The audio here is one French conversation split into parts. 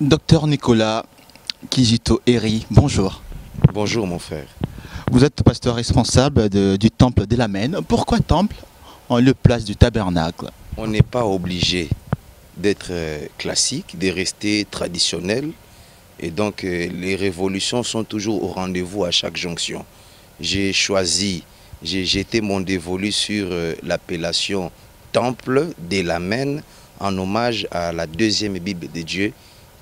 Docteur Nicolas Kijito Eri, bonjour. Bonjour mon frère. Vous êtes pasteur responsable du temple de l'Amen. Pourquoi temple en lieu place du tabernacle? On n'est pas obligé d'être classique, de rester traditionnel. Et donc les révolutions sont toujours au rendez-vous à chaque jonction. J'ai jeté mon dévolu sur l'appellation temple de l'Amen en hommage à la deuxième Bible de Dieu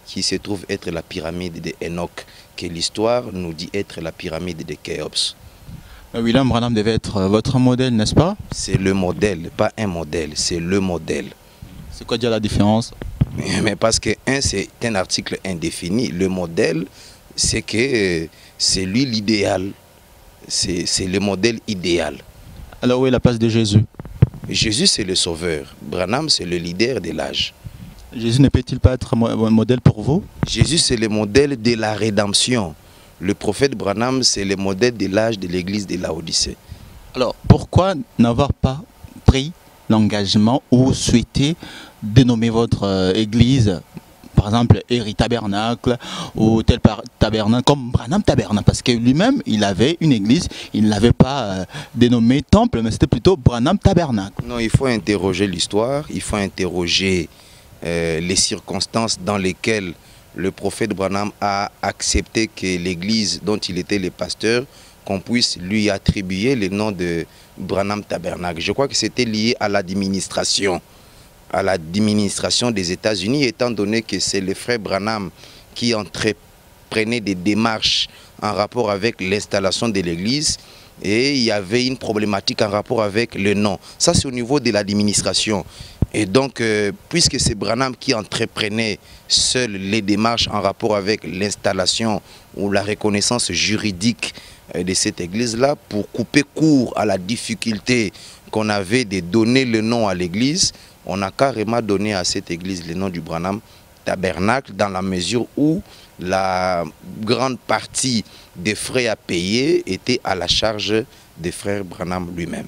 qui se trouve être la pyramide de Enoch, que l'histoire nous dit être la pyramide de Khéops. William Branham devait être votre modèle, n'est-ce pas? C'est le modèle, pas un modèle, c'est le modèle. C'est quoi dire la différence? Mais parce que c'est un article indéfini. Le modèle, c'est que c'est lui l'idéal. C'est le modèle idéal. Alors où est la place de Jésus? Jésus, c'est le sauveur. Branham, c'est le leader de l'âge. Jésus ne peut-il pas être un modèle pour vous? Jésus, c'est le modèle de la rédemption. Le prophète Branham, c'est le modèle de l'âge de l'église de Laodicée. Alors pourquoi n'avoir pas pris l'engagement ou souhaité dénommer votre église, par exemple Eri Tabernacle ou tel tabernacle, comme Branham Tabernacle, parce que lui-même il avait une église, il ne l'avait pas dénommé temple, mais c'était plutôt Branham Tabernacle. Non, il faut interroger l'histoire, il faut interroger les circonstances dans lesquelles le prophète Branham a accepté que l'église dont il était le pasteur, qu'on puisse lui attribuer le nom de Branham Tabernacle. Je crois que c'était lié à l'administration des États-Unis, étant donné que c'est le frère Branham qui entreprenait des démarches en rapport avec l'installation de l'église, et il y avait une problématique en rapport avec le nom. Ça, c'est au niveau de l'administration. Et donc, puisque c'est Branham qui entreprenait seul les démarches en rapport avec l'installation ou la reconnaissance juridique de cette église-là, pour couper court à la difficulté qu'on avait de donner le nom à l'église, on a carrément donné à cette église le nom du Branham Tabernacle, dans la mesure où la grande partie des frais à payer était à la charge des frères Branham lui-même.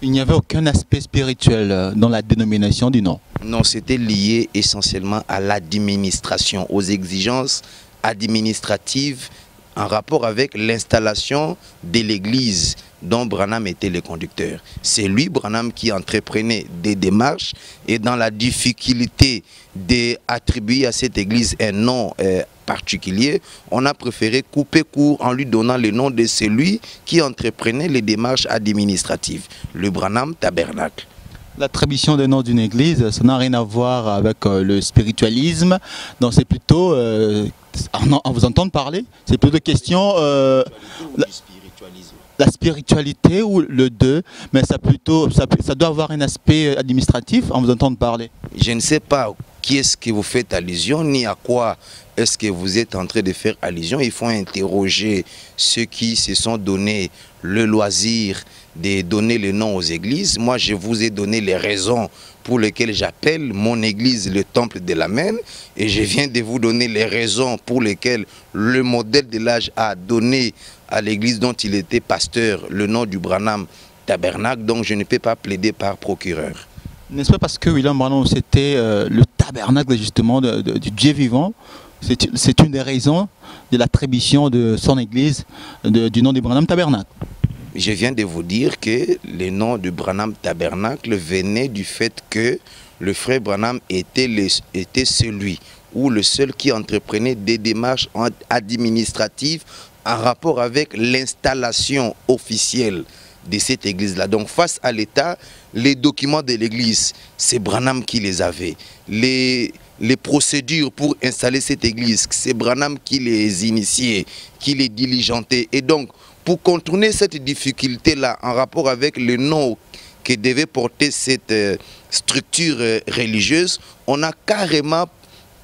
Il n'y avait aucun aspect spirituel dans la dénomination du nom? Non, c'était lié essentiellement à l'administration, aux exigences administratives en rapport avec l'installation de l'église dont Branham était le conducteur. C'est lui, Branham, qui entreprenait des démarches, et dans la difficulté d'attribuer à cette église un nom particulier, on a préféré couper court en lui donnant le nom de celui qui entreprenait les démarches administratives, le Branham Tabernacle. L'attribution des noms d'une église, ça n'a rien à voir avec le spiritualisme. Donc c'est plutôt, en vous entendre parler, c'est plutôt question la spiritualité ou le deux, mais ça doit avoir un aspect administratif en vous entendre parler. Je ne sais pas qui est-ce que vous faites allusion, ni à quoi est-ce que vous êtes en train de faire allusion. Il faut interroger ceux qui se sont donné le loisir de donner le nom aux églises. Moi, je vous ai donné les raisons pour lesquelles j'appelle mon église le temple de l'Amen, et je viens de vous donner les raisons pour lesquelles le modèle de l'âge a donné à l'église dont il était pasteur le nom du Branham Tabernacle. Donc je ne peux pas plaider par procureur. N'est-ce pas parce que William Branham c'était le tabernacle justement du Dieu vivant? C'est une des raisons de l'attribution de son église du nom du Branham Tabernacle. Je viens de vous dire que le nom de Branham Tabernacle venait du fait que le frère Branham était celui ou le seul qui entreprenait des démarches administratives en rapport avec l'installation officielle de cette église-là. Donc face à l'État, les documents de l'église, c'est Branham qui les avait. Les procédures pour installer cette église, c'est Branham qui les initiait, qui les diligentait. Et donc, pour contourner cette difficulté-là en rapport avec le nom que devait porter cette structure religieuse, on a carrément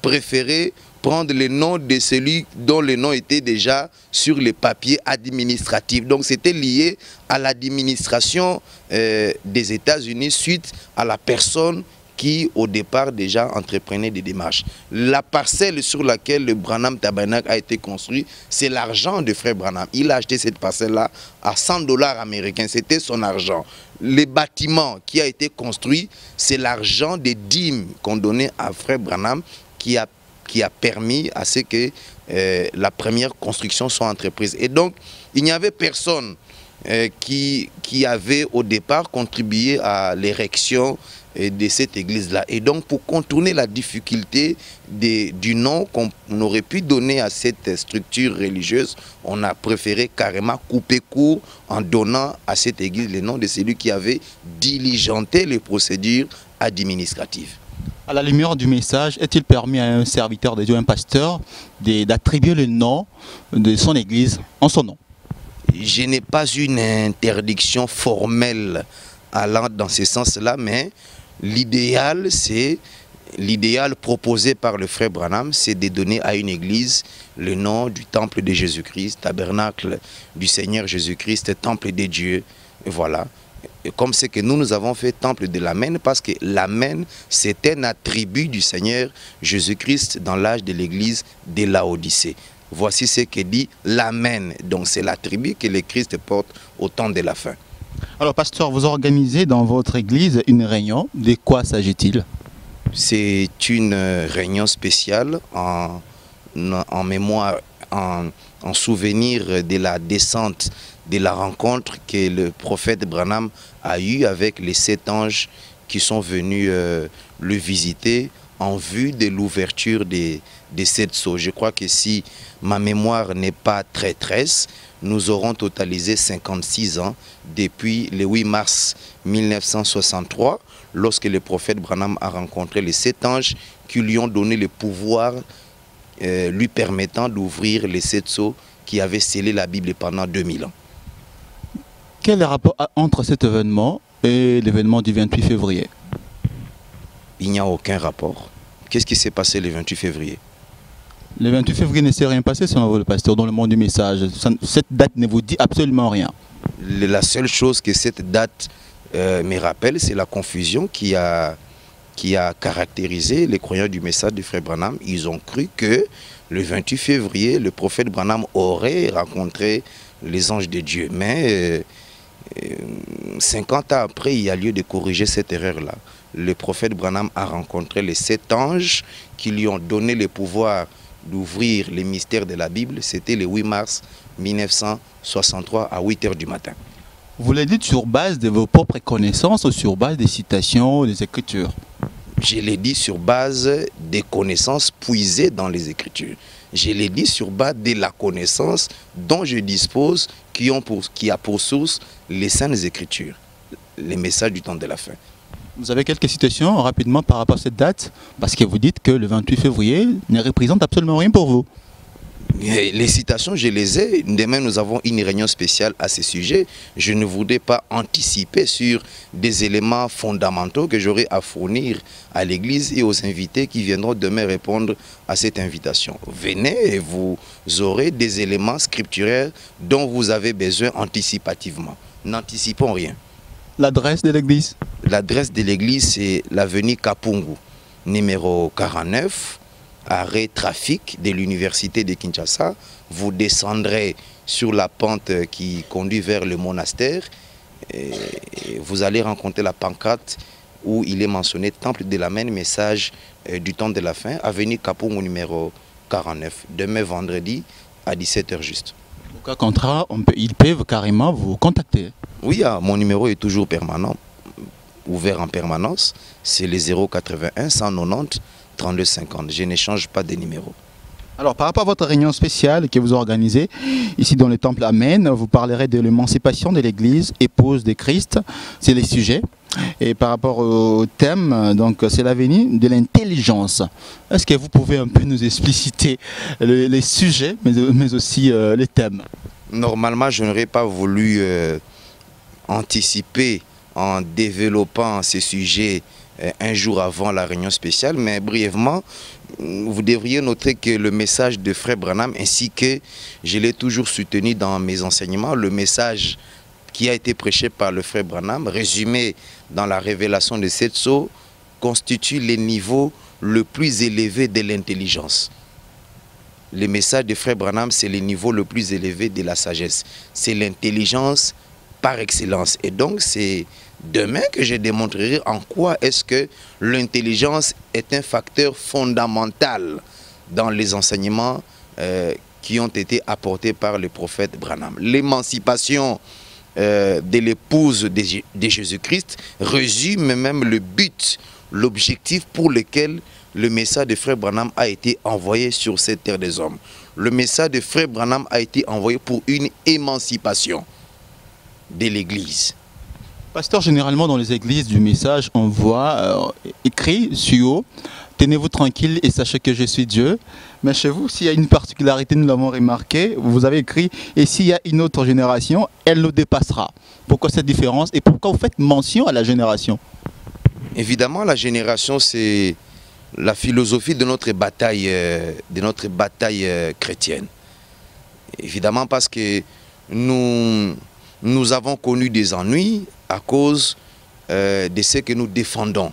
préféré prendre le nom de celui dont le nom était déjà sur les papiers administratifs. Donc c'était lié à l'administration des États-Unis suite à la personne qui au départ déjà entreprenait des démarches. La parcelle sur laquelle le Branham Tabernacle a été construit, c'est l'argent de frère Branham. Il a acheté cette parcelle-là à 100 $ américains, c'était son argent. Le bâtiment qui a été construit, c'est l'argent des dîmes qu'on donnait à frère Branham qui qui a permis à ce que la première construction soit entreprise. Et donc, il n'y avait personne qui avait au départ contribué à l'érection de cette église-là. Et donc, pour contourner la difficulté du nom qu'on aurait pu donner à cette structure religieuse, on a préféré carrément couper court en donnant à cette église le nom de celui qui avait diligenté les procédures administratives. À la lumière du message, est-il permis à un serviteur de Dieu, un pasteur, d'attribuer le nom de son église en son nom? Je n'ai pas une interdiction formelle allant dans ce sens-là, mais l'idéal proposé par le frère Branham, c'est de donner à une église le nom du temple de Jésus-Christ, tabernacle du Seigneur Jésus-Christ, temple de Dieu. Et voilà. Et comme c'est que nous avons fait temple de l'Amen, parce que l'Amen, c'est un attribut du Seigneur Jésus-Christ dans l'âge de l'église de Laodicée. Voici ce que dit l'Amen. Donc c'est l'attribut que le Christ porte au temps de la fin. Alors pasteur, vous organisez dans votre église une réunion. De quoi s'agit-il? C'est une réunion spéciale en mémoire, en souvenir de la descente, de la rencontre que le prophète Branham a eue avec les 7 anges qui sont venus le visiter en vue de l'ouverture des 7 sceaux. Je crois que si ma mémoire n'est pas traîtresse, nous aurons totalisé 56 ans depuis le 8 mars 1963, lorsque le prophète Branham a rencontré les 7 anges qui lui ont donné le pouvoir lui permettant d'ouvrir les 7 sceaux qui avaient scellé la Bible pendant 2000 ans. Quel est le rapport entre cet événement et l'événement du 28 février? Il n'y a aucun rapport. Qu'est-ce qui s'est passé le 28 février? Le 28 février ne s'est rien passé selon vous, le pasteur, dans le monde du message. Cette date ne vous dit absolument rien. La seule chose que cette date me rappelle, c'est la confusion qui a caractérisé les croyants du message du frère Branham. Ils ont cru que le 28 février, le prophète Branham aurait rencontré les anges de Dieu. Mais 50 ans après, il y a lieu de corriger cette erreur-là. Le prophète Branham a rencontré les 7 anges qui lui ont donné le pouvoir d'ouvrir les mystères de la Bible. C'était le 8 mars 1963 à 8 h du matin. Vous l'avez dit sur base de vos propres connaissances ou sur base des citations, des Écritures? Je l'ai dit sur base des connaissances puisées dans les Écritures. Je l'ai dit sur base de la connaissance dont je dispose, qui a pour source les Saintes Écritures, les messages du temps de la fin. Vous avez quelques citations rapidement par rapport à cette date? Parce que vous dites que le 28 février ne représente absolument rien pour vous. Les citations, je les ai. Demain, nous avons une réunion spéciale à ce sujet. Je ne voudrais pas anticiper sur des éléments fondamentaux que j'aurai à fournir à l'Église et aux invités qui viendront demain répondre à cette invitation. Venez et vous aurez des éléments scripturaires dont vous avez besoin anticipativement. N'anticipons rien. L'adresse de l'Église? L'adresse de l'Église, c'est l'avenue Kapungu, numéro 49. Arrêt trafic de l'université de Kinshasa. Vous descendrez sur la pente qui conduit vers le monastère et vous allez rencontrer la pancarte où il est mentionné Temple de l'Amen, message du temps de la fin, avenue Kapungu numéro 49, demain vendredi à 17 h juste. Au cas contraire, ils peuvent carrément vous contacter. Oui, mon numéro est toujours permanent, ouvert en permanence, c'est le 081 190 32 50. Je n'échange pas de numéros. Alors, par rapport à votre réunion spéciale que vous organisez ici dans le temple Amen, vous parlerez de l'émancipation de l'Église, épouse de Christ, c'est les sujets. Et par rapport au thème, donc c'est l'avenir de l'intelligence. Est-ce que vous pouvez un peu nous expliciter les sujets, mais aussi les thèmes? Normalement, je n'aurais pas voulu anticiper en développant ces sujets un jour avant la réunion spéciale, mais brièvement, vous devriez noter que le message de frère Branham, ainsi que je l'ai toujours soutenu dans mes enseignements, le message qui a été prêché par le frère Branham, résumé dans la révélation de 7 sceaux, constitue le niveau le plus élevé de l'intelligence. Le message de frère Branham, c'est le niveau le plus élevé de la sagesse. C'est l'intelligence par excellence. Et donc, c'est demain que je démontrerai en quoi est-ce que l'intelligence est un facteur fondamental dans les enseignements qui ont été apportés par le prophète Branham. L'émancipation de l'épouse de Jésus-Christ résume même le but, l'objectif pour lequel le message de Frère Branham a été envoyé sur cette terre des hommes. Le message de Frère Branham a été envoyé pour une émancipation de l'Église. Pasteur, généralement dans les églises du message, on voit écrit sur haut, tenez-vous tranquille et sachez que je suis Dieu. Mais chez vous, s'il y a une particularité, nous l'avons remarqué, vous avez écrit, et s'il y a une autre génération, elle nous dépassera. Pourquoi cette différence et pourquoi vous faites mention à la génération? Évidemment, la génération, c'est la philosophie de notre bataille chrétienne. Évidemment, parce que nous avons connu des ennuis à cause de ce que nous défendons.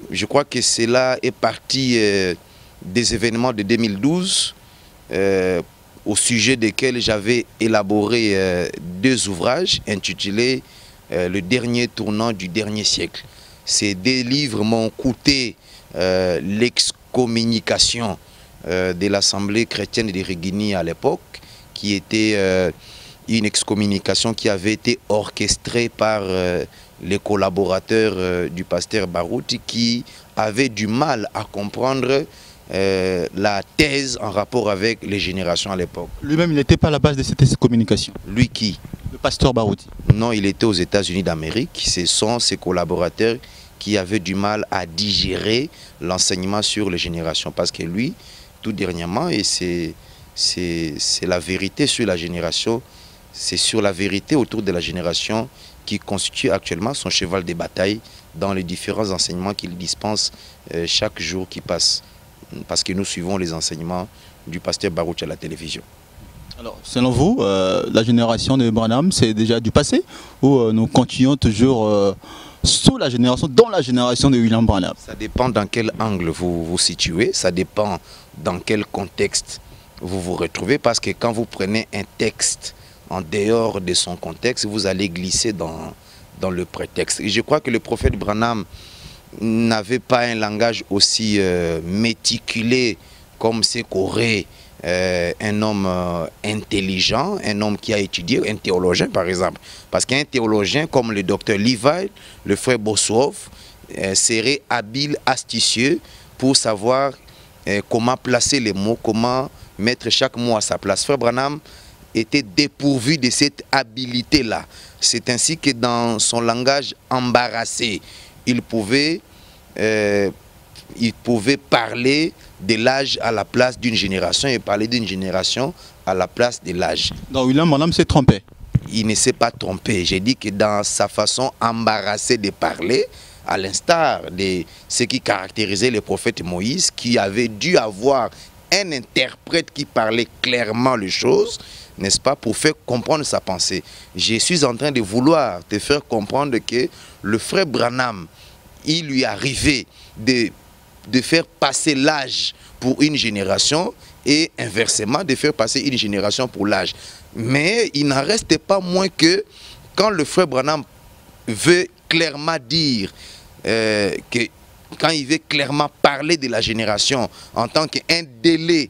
Je crois que cela est parti des événements de 2012, au sujet desquels j'avais élaboré 2 ouvrages intitulés Le dernier tournant du dernier siècle. Ces 2 livres m'ont coûté l'excommunication de l'Assemblée chrétienne de Régini à l'époque, qui était une excommunication qui avait été orchestrée par les collaborateurs du pasteur Barouti, qui avaient du mal à comprendre la thèse en rapport avec les générations à l'époque. Lui-même, il n'était pas à la base de cette excommunication. Lui qui? Le pasteur Barouti. Non, il était aux États-Unis d'Amérique. Ce sont ses collaborateurs qui avaient du mal à digérer l'enseignement sur les générations. Parce que lui, tout dernièrement, et c'est la vérité sur la génération, c'est sur la vérité autour de la génération qui constitue actuellement son cheval de bataille dans les différents enseignements qu'il dispense chaque jour qui passe. Parce que nous suivons les enseignements du pasteur Barouti à la télévision. Alors, selon vous, la génération de Branham, c'est déjà du passé ou nous continuons toujours sous la génération, dans la génération de William Branham? Ça dépend dans quel angle vous vous situez, ça dépend dans quel contexte vous vous retrouvez, parce que quand vous prenez un texte en dehors de son contexte, vous allez glisser dans le prétexte. Et je crois que le prophète Branham n'avait pas un langage aussi méticulé comme c'est qu'aurait un homme intelligent, un homme qui a étudié, un théologien par exemple. Parce qu'un théologien comme le docteur Levi, le frère Bossuov, serait habile, astucieux pour savoir comment placer les mots, comment mettre chaque mot à sa place. Frère Branham était dépourvu de cette habilité-là. C'est ainsi que dans son langage embarrassé, il pouvait parler de l'âge à la place d'une génération et parler d'une génération à la place de l'âge. Donc William Branham s'est trompé. Il ne s'est pas trompé. J'ai dit que dans sa façon embarrassée de parler, à l'instar de ce qui caractérisait le prophète Moïse, qui avait dû avoir un interprète qui parlait clairement les choses, n'est-ce pas, pour faire comprendre sa pensée. Je suis en train de vouloir te faire comprendre que le frère Branham, il lui arrivait de faire passer l'âge pour une génération et inversement de faire passer une génération pour l'âge. Mais il n'en reste pas moins que quand le frère Branham veut clairement dire quand il veut clairement parler de la génération en tant qu'un délai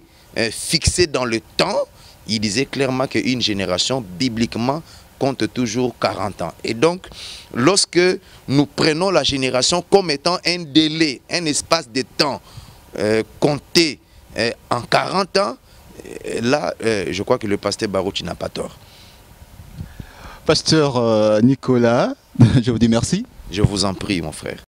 fixé dans le temps, il disait clairement qu'une génération, bibliquement, compte toujours 40 ans. Et donc, lorsque nous prenons la génération comme étant un délai, un espace de temps compté en 40 ans, là, je crois que le pasteur Barouti n'a pas tort. Pasteur Nicolas, je vous dis merci. Je vous en prie, mon frère.